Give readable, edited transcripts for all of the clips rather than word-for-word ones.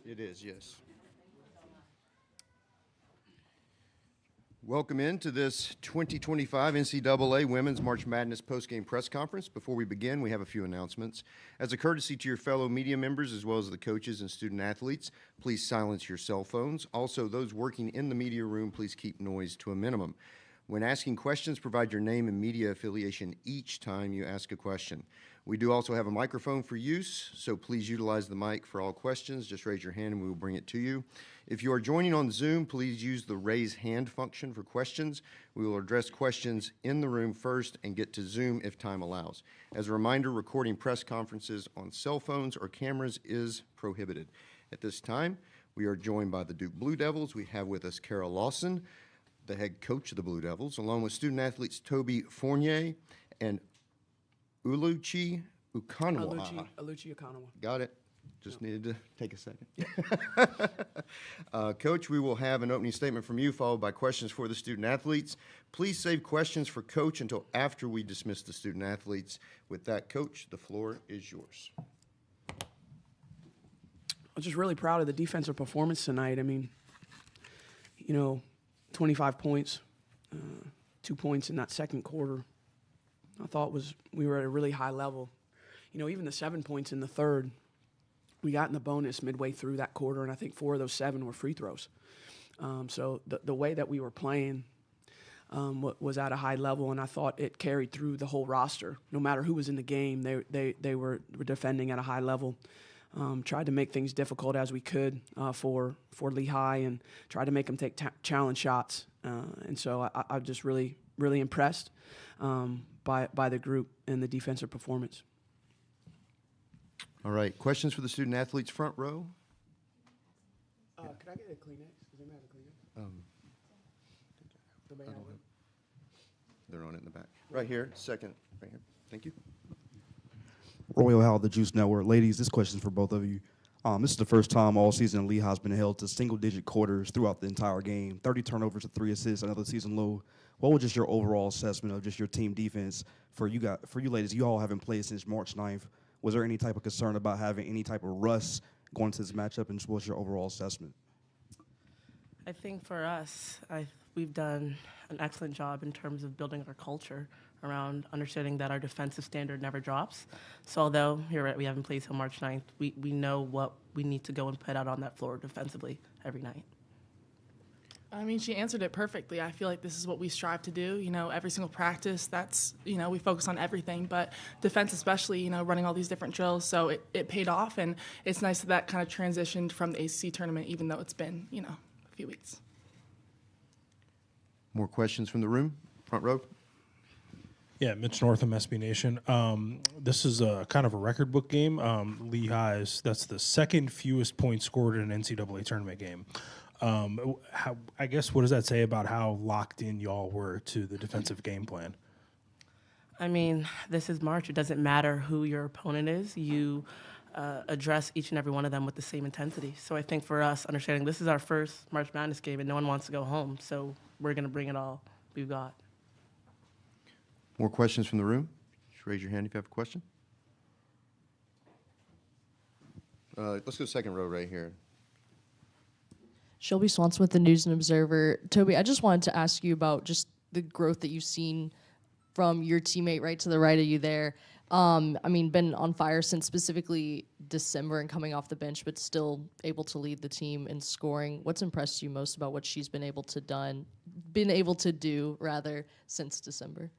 It is, yes. Welcome into this 2025 NCAA Women's March Madness postgame press conference. Before we begin, we have a few announcements. As a courtesy to your fellow media members, as well as the coaches and student athletes, please silence your cell phones. Also, those working in the media room, please keep noise to a minimum. When asking questions, provide your name and media affiliation each time you ask a question. We do also have a microphone for use, so please utilize the mic for all questions. Just raise your hand and we will bring it to you. If you are joining on Zoom, please use the raise hand function for questions. We will address questions in the room first and get to Zoom if time allows. As a reminder, recording press conferences on cell phones or cameras is prohibited. At this time, we are joined by the Duke Blue Devils. We have with us Kara Lawson, the head coach of the Blue Devils, along with student athletes Toby Fournier and Uluchi Ukanawa. Uluchi Ukanawa. Got it. Just needed to take a second. Coach, we will have an opening statement from you, followed by questions for the student athletes. Please save questions for Coach until after we dismiss the student athletes. With that, Coach, the floor is yours. I'm just really proud of the defensive performance tonight. I mean, 25 points, 2 points in that second quarter. I thought we were at a really high level. Even the 7 points in the third, we got in the bonus midway through that quarter, and I think 4 of those 7 were free throws. So the way that we were playing was at a high level, and I thought it carried through the whole roster. No matter who was in the game, they were defending at a high level. Tried to make things difficult as we could for Lehigh and tried to make them take challenge shots. And so I'm just really, really impressed by the group and the defensive performance. All right. Questions for the student athletes front row? Could I get a Kleenex? Does anybody have a Kleenex? I don't know. They're on it in the back. Right here. Second. Right here. Thank you. Royal Howell, the Juice Network. Ladies, this question is for both of you. This is the first time all season Lehigh's been held to single-digit quarters throughout the entire game. 30 turnovers to 3 assists, another season low. What was just your overall assessment of just your team defense for you ladies? You all haven't played since March 9th. Was there any type of concern about having any type of rust going into this matchup, and what's your overall assessment? I think for us, we've done an excellent job in terms of building our culture around understanding that our defensive standard never drops. So although you're right, we haven't played till March 9th, we know what we need to go and put out on that floor defensively every night. I mean, she answered it perfectly. I feel like this is what we strive to do. Every single practice, that's, we focus on everything, but defense especially, running all these different drills. So it paid off, and it's nice that kind of transitioned from the ACC tournament, even though it's been, a few weeks. More questions from the room? Front row? Yeah, Mitch Northam, SB Nation. This is a kind of a record book game. Lehigh's, that's the second fewest points scored in an NCAA tournament game. I guess, what does that say about how locked in y'all were to the defensive game plan? I mean, this is March. It doesn't matter who your opponent is. You address each and every one of them with the same intensity. So I think for us, understanding this is our first March Madness game and no one wants to go home, so we're going to bring it all we've got. More questions from the room? Just raise your hand if you have a question. Let's go second row right here. Shelby Swanson with the News and Observer. Toby, I just wanted to ask you about just the growth that you've seen from your teammate right to the right of you there. Been on fire since specifically December and coming off the bench, but still able to lead the team in scoring. What's impressed you most about what she's been able to do since December?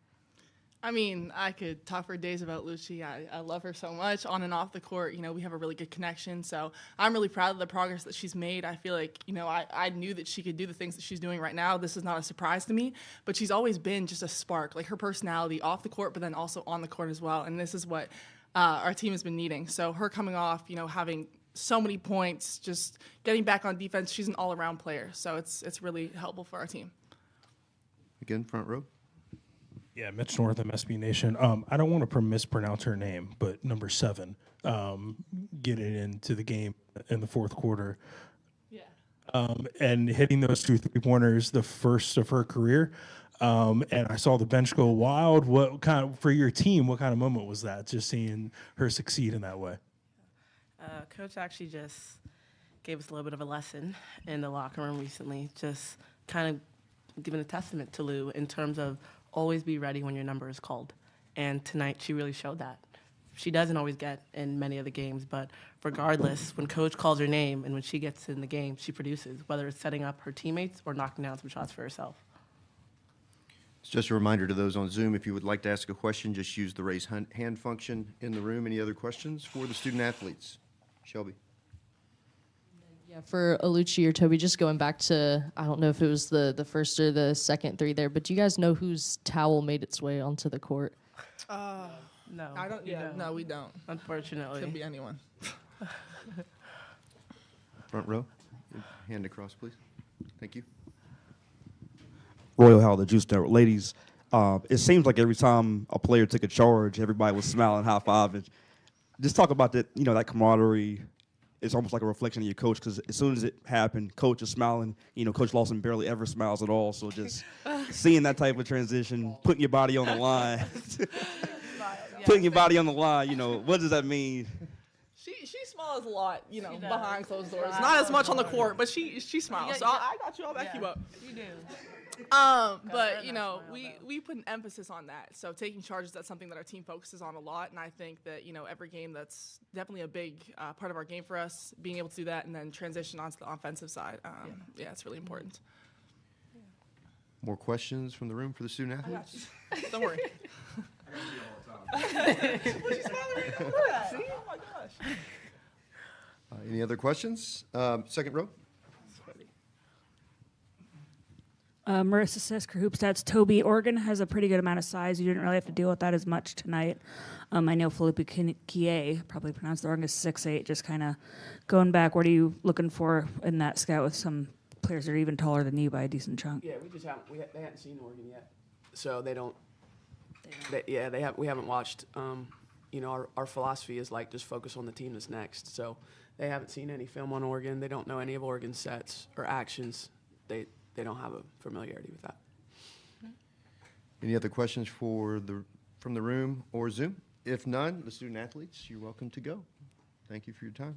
I mean, I could talk for days about Lucy. I love her so much. On and off the court, we have a really good connection. So I'm really proud of the progress that she's made. I feel like, I knew that she could do the things that she's doing right now. This is not a surprise to me, but she's always been just a spark, like her personality off the court, but then also on the court as well. And this is what our team has been needing. So her coming off, having so many points, just getting back on defense, she's an all-around player. So it's really helpful for our team. Again, front row. Yeah, Mitch Northam, SB Nation. I don't want to mispronounce her name, but number 7, getting into the game in the fourth quarter. Yeah. And hitting those 2 3-pointers, the first of her career. And I saw the bench go wild. For your team, what kind of moment was that, just seeing her succeed in that way? Coach actually just gave us a little bit of a lesson in the locker room recently, just kind of giving a testament to Lou in terms of always be ready when your number is called. And tonight she really showed that. She doesn't always get in many of the games, but regardless, when coach calls her name and when she gets in the game, she produces, whether it's setting up her teammates or knocking down some shots for herself. It's just a reminder to those on Zoom, if you would like to ask a question, just use the raise hand function in the room. Any other questions for the student athletes? Shelby. Yeah, for Alucci or Toby, just going back to, I don't know if it was the first or the second three there, but do you guys know whose towel made its way onto the court? No, I don't. Yeah, no, we don't. unfortunately. Could be anyone. Front row. Hand across, please. Thank you. Royal Howell, the Juice Network. Ladies, it seems like every time a player took a charge, everybody was smiling, high-fiving. Just talk about that, that camaraderie. It's almost like a reflection of your coach, because as soon as it happened, coach is smiling. Coach Lawson barely ever smiles at all. So just seeing that type of transition, putting your body on the line, putting your body on the line, what does that mean? She smiles a lot, does. behind closed doors. Behind Not as closed much on the doors. court, but she smiles. Yeah, So I got you. I'll back you up. You do. But very nice we put an emphasis on that. So taking charges, that's something that our team focuses on a lot, and I think that every game, that's definitely a big part of our game for us. Being able to do that and then transition onto the offensive side, it's really important. More questions from the room for the student athletes? Don't worry. She's smiling right now. See? Oh my gosh. Any other questions? Second row. Marissa Sisker, Hoop Stats. Toby, Oregon has a pretty good amount of size. You didn't really have to deal with that as much tonight. I know Felipe Kie, probably pronounced Oregon, is 6'8", just kind of going back. What are you looking for in that scout with some players that are even taller than you by a decent chunk? Yeah, we just haven't. They hadn't seen Oregon yet, so they don't. We haven't watched. Our philosophy is like just focus on the team that's next. So they haven't seen any film on Oregon. They don't know any of Oregon's sets or actions. They don't have a familiarity with that. Any other questions from the room or Zoom? If none, the student athletes, you're welcome to go. Thank you for your time.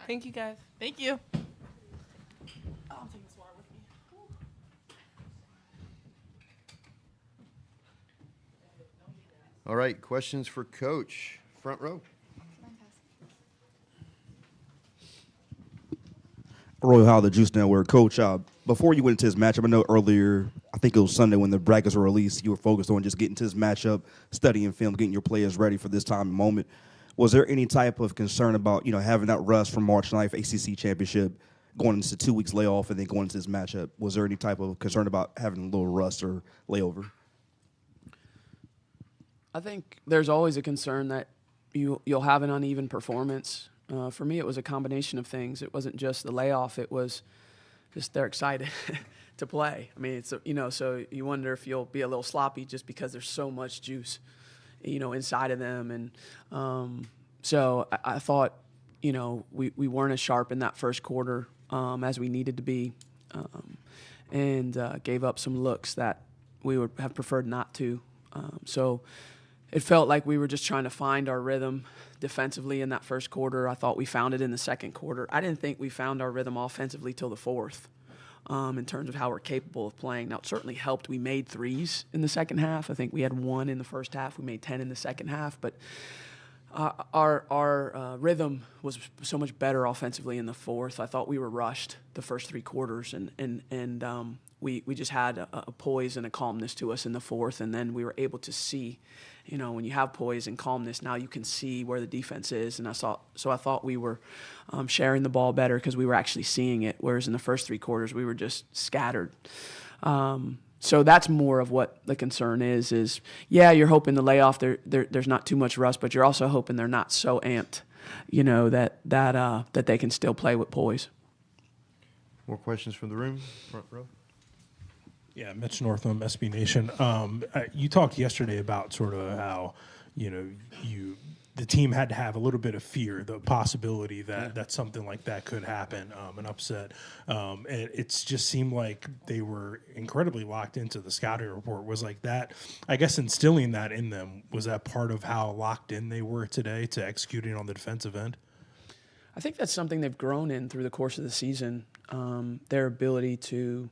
Thank you, guys. Thank you. I'm taking this water with me. All right, questions for Coach. Front row. Royal Howell, the Juice Network. Coach, before you went into this matchup, I know earlier, I think it was Sunday when the brackets were released, you were focused on just getting to this matchup, studying film, getting your players ready for this time and moment. Was there any type of concern about, having that rust from March 9th ACC championship, going into 2 weeks layoff and then going into this matchup? Was there any type of concern about having a little rust or layover? I think there's always a concern that you'll have an uneven performance. For me, it was a combination of things. It wasn't just the layoff. It was just they're excited to play. I mean, it's so you wonder if you'll be a little sloppy just because there's so much juice, inside of them. And so I thought, we weren't as sharp in that first quarter as we needed to be, and gave up some looks that we would have preferred not to. So it felt like we were just trying to find our rhythm defensively in that first quarter. I thought we found it in the second quarter. I didn't think we found our rhythm offensively till the fourth, in terms of how we're capable of playing. Now, it certainly helped. We made threes in the second half. I think we had 1 in the first half. We made 10 in the second half. But our rhythm was so much better offensively in the fourth. I thought we were rushed the first 3 quarters, and we just had a poise and a calmness to us in the fourth, and then we were able to see, when you have poise and calmness, now you can see where the defense is, and I thought we were sharing the ball better because we were actually seeing it, whereas in the first 3 quarters we were just scattered. So that's more of what the concern is you're hoping the layoff there's not too much rust, but you're also hoping they're not so amped, that they can still play with poise. More questions from the room? Front row. Yeah, Mitch Northam, SB Nation. You talked yesterday about sort of how, the team had to have a little bit of fear, the possibility that something like that could happen, an upset. And it's just seemed like they were incredibly locked into the scouting report. Was like that, I guess, instilling that in them, was that part of how locked in they were today to executing on the defensive end? I think that's something they've grown in through the course of the season, their ability to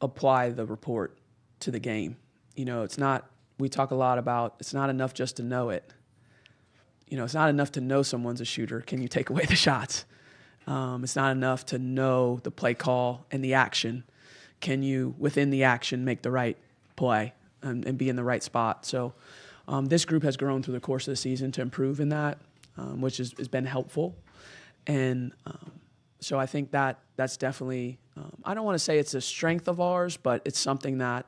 apply the report to the game. You know, it's not, we talk a lot about, it's not enough just to know it. You know, it's not enough to know someone's a shooter. Can you take away the shots? It's not enough to know the play call and the action. Can you, within the action, make the right play and be in the right spot? So this group has grown through the course of the season to improve in that, which has been helpful. And so I think that's definitely, I don't want to say it's a strength of ours, but it's something that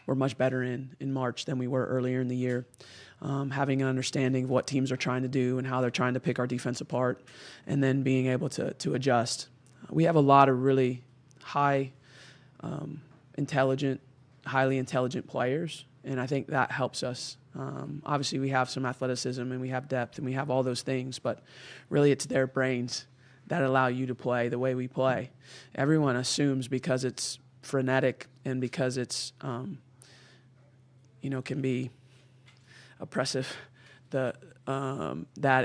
we're much better in March than we were earlier in the year. Having an understanding of what teams are trying to do and how they're trying to pick our defense apart, and then being able to adjust. We have a lot of really highly intelligent players, and I think that helps us. Obviously, we have some athleticism and we have depth and we have all those things, but really it's their brains that allow you to play the way we play. Everyone assumes because it's frenetic and because it's, can be oppressive, that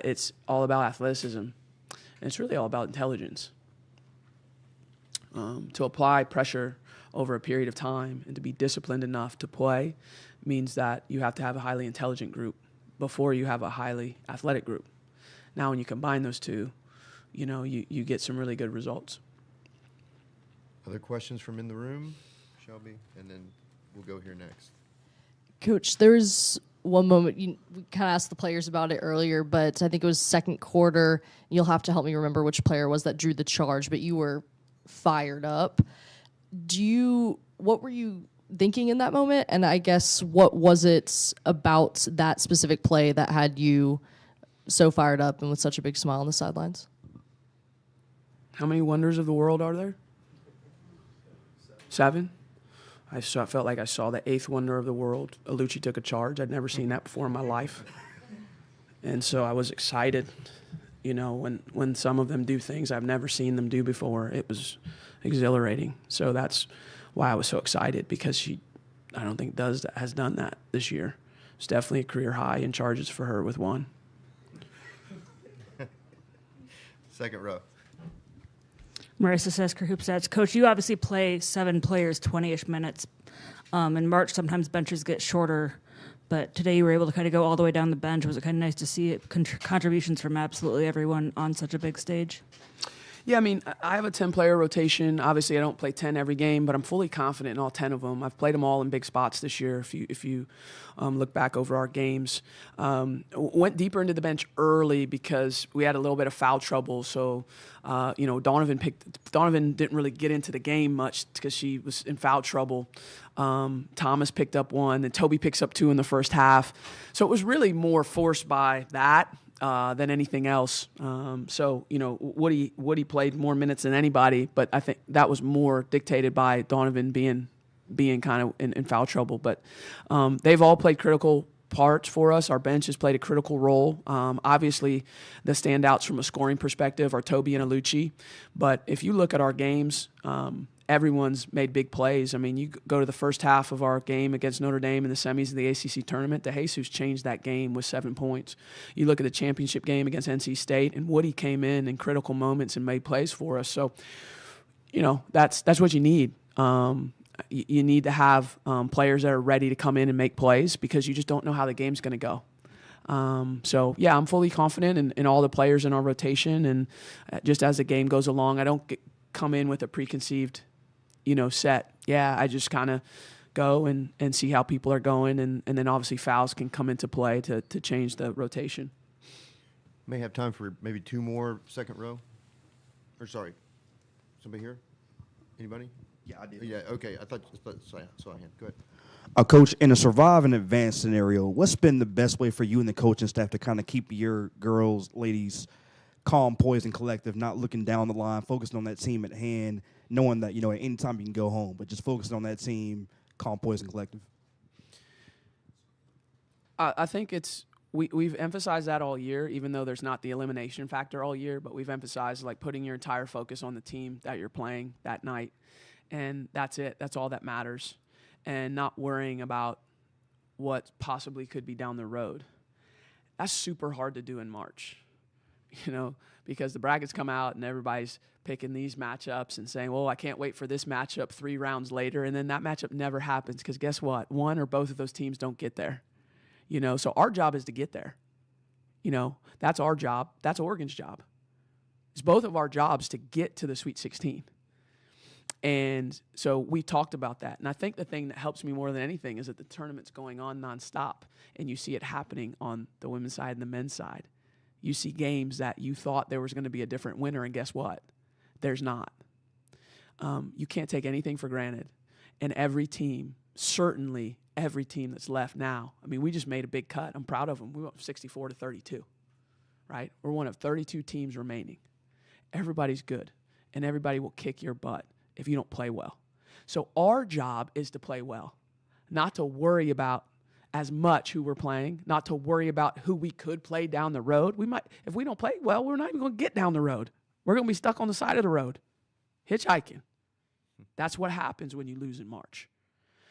it's all about athleticism. And it's really all about intelligence. To apply pressure over a period of time and to be disciplined enough to play means that you have to have a highly intelligent group before you have a highly athletic group. Now, when you combine those two, you get some really good results. Other questions from in the room, Shelby? And then we'll go here next. Coach, there was one moment, we kind of asked the players about it earlier, but I think it was second quarter. You'll have to help me remember which player it was that drew the charge, but you were fired up. What were you thinking in that moment? And I guess what was it about that specific play that had you so fired up and with such a big smile on the sidelines? How many wonders of the world are there? 7? I felt like I saw the 8th wonder of the world. Alucci took a charge. I'd never seen that before in my life. And so I was excited, when some of them do things I've never seen them do before. It was exhilarating. So that's why I was so excited, because she, I don't think has done that this year. It's definitely a career high in charges for her with 1. Second row. Marissa Sesker, Hoopstats. Coach, you obviously play 7 players 20-ish minutes. In March, sometimes benches get shorter, but today you were able to kind of go all the way down the bench. Was it kind of nice to see it, contributions from absolutely everyone on such a big stage? Yeah, I mean, I have a 10-player rotation. Obviously, I don't play 10 every game, but I'm fully confident in all 10 of them. I've played them all in big spots this year. If you look back over our games, went deeper into the bench early because we had a little bit of foul trouble. So, Donovan didn't really get into the game much because she was in foul trouble. Thomas picked up 1, and Toby picks up 2 in the first half. So it was really more forced by that than anything else. Woody played more minutes than anybody, but I think that was more dictated by Donovan being kind of in foul trouble. But they've all played critical parts for us. Our bench has played a critical role. Obviously, the standouts from a scoring perspective are Toby and Alucci. But if you look at our games, everyone's made big plays. I mean, you go to the first half of our game against Notre Dame in the semis of the ACC tournament, DeJesus changed that game with 7 points. You look at the championship game against NC State, and Woody came in critical moments and made plays for us. So, that's what you need. You need to have players that are ready to come in and make plays, because you just don't know how the game's going to go. I'm fully confident in all the players in our rotation, and just as the game goes along, I don't come in with a preconceived set. Yeah, I just kind of go and see how people are going, and then obviously fouls can come into play to change the rotation. May have time for maybe 2 more second row. Or sorry, somebody here? Anybody? Yeah, I did. Yeah, okay. I thought saw a hand. Go ahead. Coach, in a survive and advance scenario, what's been the best way for you and the coaching staff to kind of keep your girls, ladies, calm, poised, and collective, not looking down the line, focusing on that team at hand, knowing that, at any time you can go home, but just focusing on that team, calm, poised, and collective? I think we've emphasized that all year, even though there's not the elimination factor all year, but we've emphasized putting your entire focus on the team that you're playing that night. And that's it. That's all that matters. And not worrying about what possibly could be down the road. That's super hard to do in March. because the brackets come out and everybody's picking these matchups and saying, well, I can't wait for this matchup 3 rounds later. And then that matchup never happens because guess what? One or both of those teams don't get there. So our job is to get there. That's our job. That's Oregon's job. It's both of our jobs to get to the Sweet 16. And so we talked about that. And I think the thing that helps me more than anything is that the tournament's going on nonstop, and you see it happening on the women's side and the men's side. You see games that you thought there was going to be a different winner, and guess what? There's not. You can't take anything for granted. And every team, certainly every team that's left now, we just made a big cut. I'm proud of them. We went from 64 to 32, right? We're one of 32 teams remaining. Everybody's good, and everybody will kick your butt if you don't play well. So our job is to play well, not to worry about as much who we're playing, not to worry about who we could play down the road. If we don't play well, we're not even going to get down the road. We're going to be stuck on the side of the road, hitchhiking. That's what happens when you lose in March.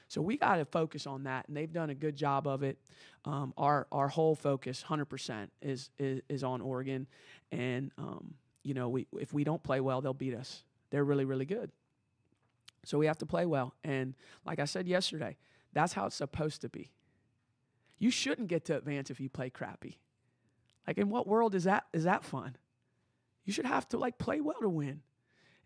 So we got to focus on that, and they've done a good job of it. Our whole focus, 100%, is on Oregon, and if we don't play well, they'll beat us. They're really, really good. So we have to play well. And like I said yesterday, that's how it's supposed to be. You shouldn't get to advance if you play crappy. Like, in what world is that fun? You should have to play well to win.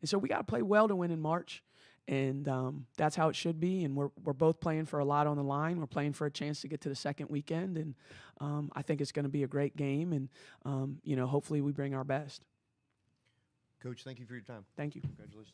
And so we got to play well to win in March. And that's how it should be. And we're both playing for a lot on the line. We're playing for a chance to get to the second weekend. And I think it's going to be a great game. And, hopefully we bring our best. Coach, thank you for your time. Thank you. Congratulations.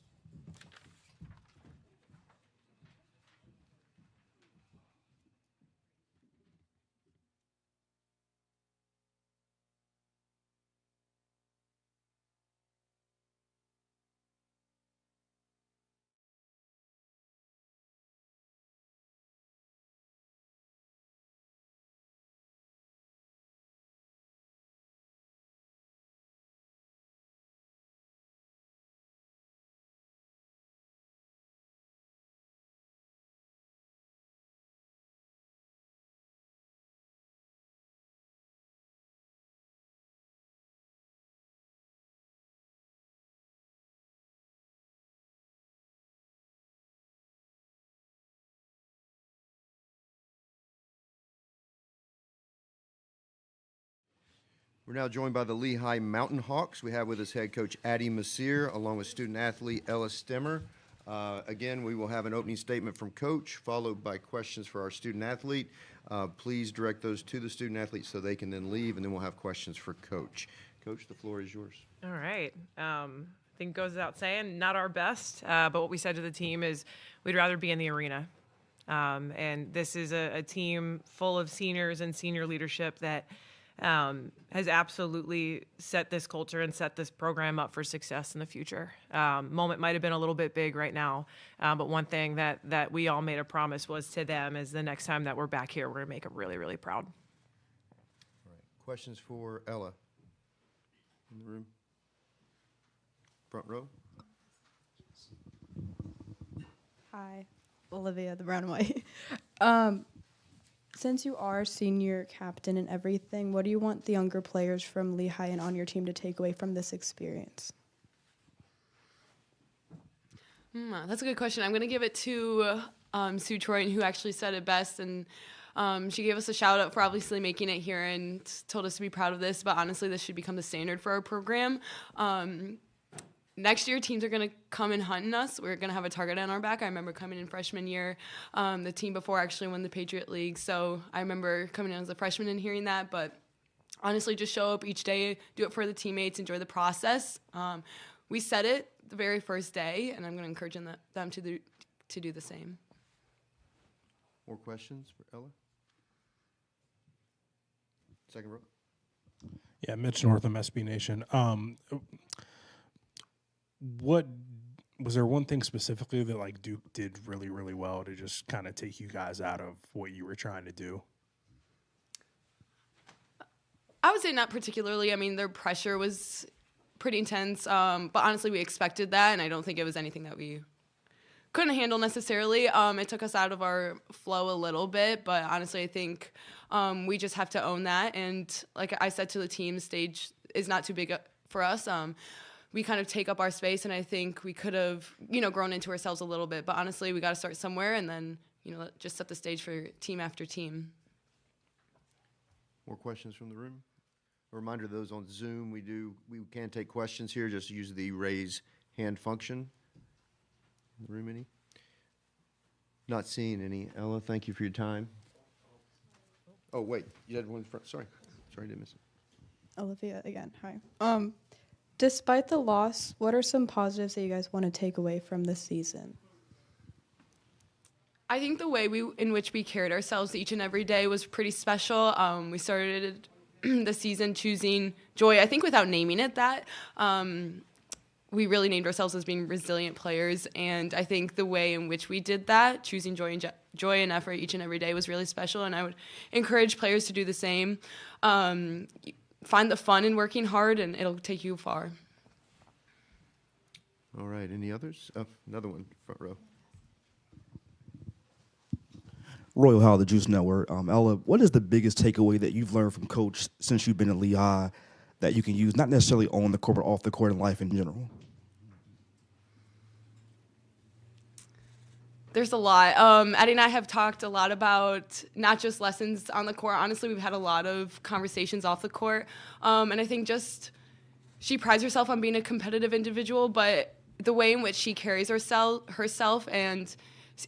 We're now joined by the Lehigh Mountain Hawks. We have with us head coach Addie Messier, along with student athlete Ella Stemmer. Again, we will have an opening statement from coach, followed by questions for our student athlete. Please direct those to the student athlete so they can then leave, and then we'll have questions for coach. Coach, the floor is yours. All right. I think it goes without saying, not our best, but what we said to the team is we'd rather be in the arena. And this is a team full of seniors and senior leadership that has absolutely set this culture and set this program up for success in the future. Moment might have been a little bit big right now, but one thing that we all made a promise was to them is the next time that we're back here, we're going to make them really, really proud. All right. Questions for Ella in the room? Front row. Hi, Olivia, the brown and white. Since you are senior captain and everything, what do you want the younger players from Lehigh and on your team to take away from this experience? That's a good question. I'm going to give it to Sue Troy, who actually said it best. And she gave us a shout out for obviously making it here and told us to be proud of this. But honestly, this should become the standard for our program. Next year, teams are going to come and hunting us. We're going to have a target on our back. I remember coming in freshman year. The team before actually won the Patriot League. So I remember coming in as a freshman and hearing that. But honestly, just show up each day, do it for the teammates, enjoy the process. We said it the very first day, and I'm going to encourage them to do the same. More questions for Ella? Second row. Yeah, Mitch Northam, SB Nation. What was there one thing specifically that Duke did really, really well to just kind of take you guys out of what you were trying to do? I would say not particularly. I mean, their pressure was pretty intense, but honestly, we expected that, and I don't think it was anything that we couldn't handle necessarily. It took us out of our flow a little bit, but honestly, I think we just have to own that. And like I said to the team, is not too big for us. We kind of take up our space, and I think we could have, grown into ourselves a little bit. But honestly, we got to start somewhere, and then, just set the stage for team after team. More questions from the room? A reminder to those on Zoom, we can take questions here. Just use the raise hand function. In the room, any? Not seeing any. Ella, thank you for your time. Oh, wait, you had one in front. Sorry, I didn't miss it. Olivia again. Hi. Despite the loss, what are some positives that you guys want to take away from this season? I think the way in which we carried ourselves each and every day was pretty special. We started the season choosing joy, I think without naming it that. We really named ourselves as being resilient players, and I think the way in which we did that, choosing joy and effort each and every day, was really special, and I would encourage players to do the same. Find the fun in working hard, and it'll take you far. All right, any others? Oh, another one, front row. Royal Howell, the Juice Network. Ella, what is the biggest takeaway that you've learned from Coach since you've been at Lehigh that you can use, not necessarily on the court, but off the court in life in general? There's a lot. Addie and I have talked a lot about not just lessons on the court. Honestly, we've had a lot of conversations off the court. And I think just she prides herself on being a competitive individual, but the way in which she carries herself and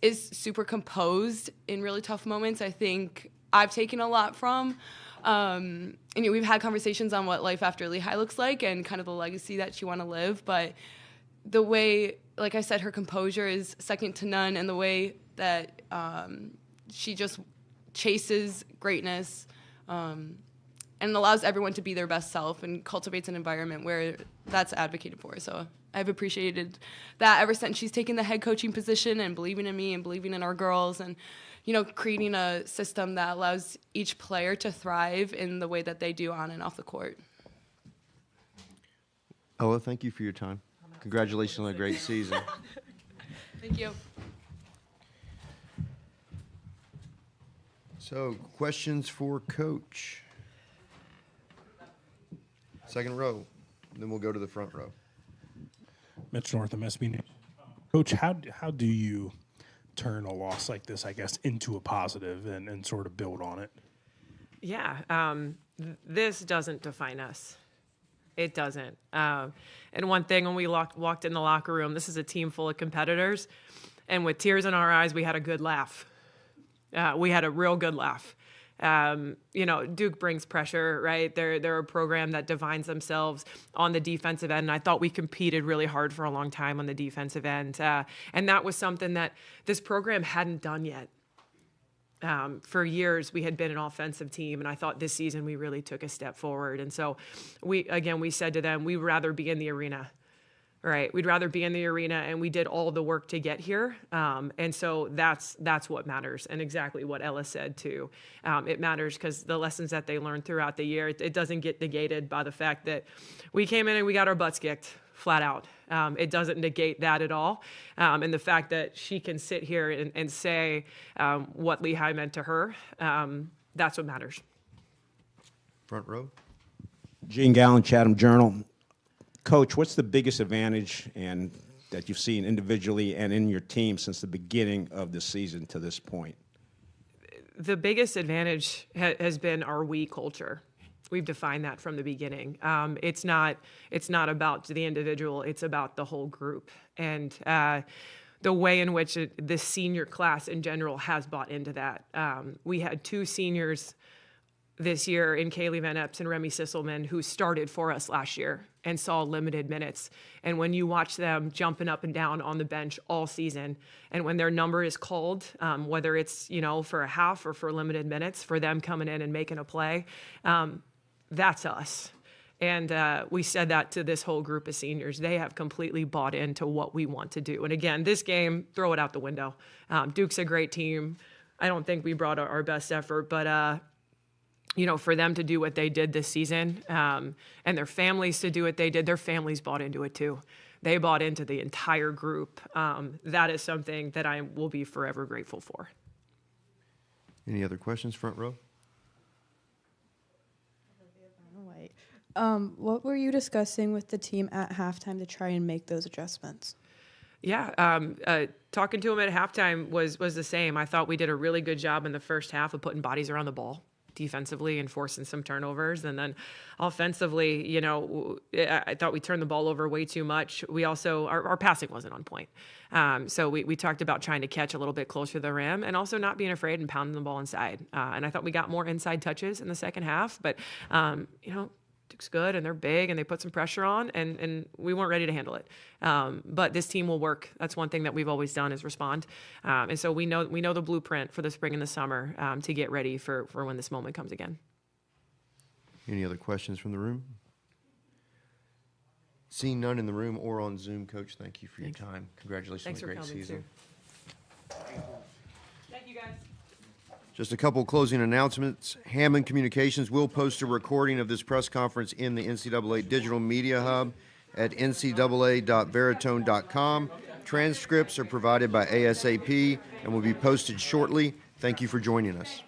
is super composed in really tough moments, I think I've taken a lot from. And we've had conversations on what life after Lehigh looks like and kind of the legacy that she want to live. But the way, like I said, her composure is second to none, and the way that she just chases greatness and allows everyone to be their best self and cultivates an environment where that's advocated for. So I've appreciated that ever since she's taken the head coaching position and believing in me and believing in our girls and, creating a system that allows each player to thrive in the way that they do on and off the court. Ella, thank you for your time. Congratulations on a great season. Thank you. So, questions for Coach? Second row. Then we'll go to the front row. Mitch Northam, SB Nation. Coach, how do you turn a loss like this, I guess, into a positive and sort of build on it? Yeah, this doesn't define us. It doesn't. And one thing, when we walked in the locker room, this is a team full of competitors, and with tears in our eyes, we had a good laugh. We had a real good laugh. Duke brings pressure, right? They're a program that defines themselves on the defensive end, and I thought we competed really hard for a long time on the defensive end. And that was something that this program hadn't done yet. For years, we had been an offensive team, and I thought this season we really took a step forward. And so we said to them, we'd rather be in the arena. Right, we'd rather be in the arena, and we did all the work to get here, and so that's what matters, and exactly what Ella said too. It matters because the lessons that they learned throughout the year, it doesn't get negated by the fact that we came in and we got our butts kicked flat out. It doesn't negate that at all, and the fact that she can sit here and say what Lehigh meant to her, that's what matters. Front row. Gene Gallen, Chatham Journal. Coach, what's the biggest advantage and that you've seen individually and in your team since the beginning of the season to this point? The biggest advantage has been our we culture. We've defined that from the beginning. It's not about the individual. It's about the whole group. And the way in which the senior class in general has bought into that. We had two seniors this year in Kaylee Van Epps and Remy Sisselman, who started for us last year and saw limited minutes. And when you watch them jumping up and down on the bench all season, and when their number is called, whether it's for a half or for limited minutes, for them coming in and making a play, that's us. And we said that to this whole group of seniors. They have completely bought into what we want to do. And again, this game, throw it out the window. Duke's a great team. I don't think we brought our best effort, but for them to do what they did this season, and their families to do what they did, their families bought into it too. They bought into the entire group. That is something that I will be forever grateful for. Any other questions, front row? What were you discussing with the team at halftime to try and make those adjustments? Yeah, talking to him at halftime was the same. I thought we did a really good job in the first half of putting bodies around the ball defensively and forcing some turnovers. And then offensively, you know, I thought we turned the ball over way too much. We also, our passing wasn't on point. So we talked about trying to catch a little bit closer to the rim and also not being afraid and pounding the ball inside. And I thought we got more inside touches in the second half. But, you know, Duke's good and they're big and they put some pressure on and we weren't ready to handle it. But this team will work. That's one thing that we've always done is respond. And so we know the blueprint for the spring and the summer to get ready for when this moment comes again. Any other questions from the room? Seeing none in the room or on Zoom, Coach, thank you for your time. Congratulations Thanks on a for great coming, season. too. Thank you, guys. Just a couple closing announcements. Hammond Communications will post a recording of this press conference in the NCAA Digital Media Hub at ncaa.veritone.com. Transcripts are provided by ASAP and will be posted shortly. Thank you for joining us.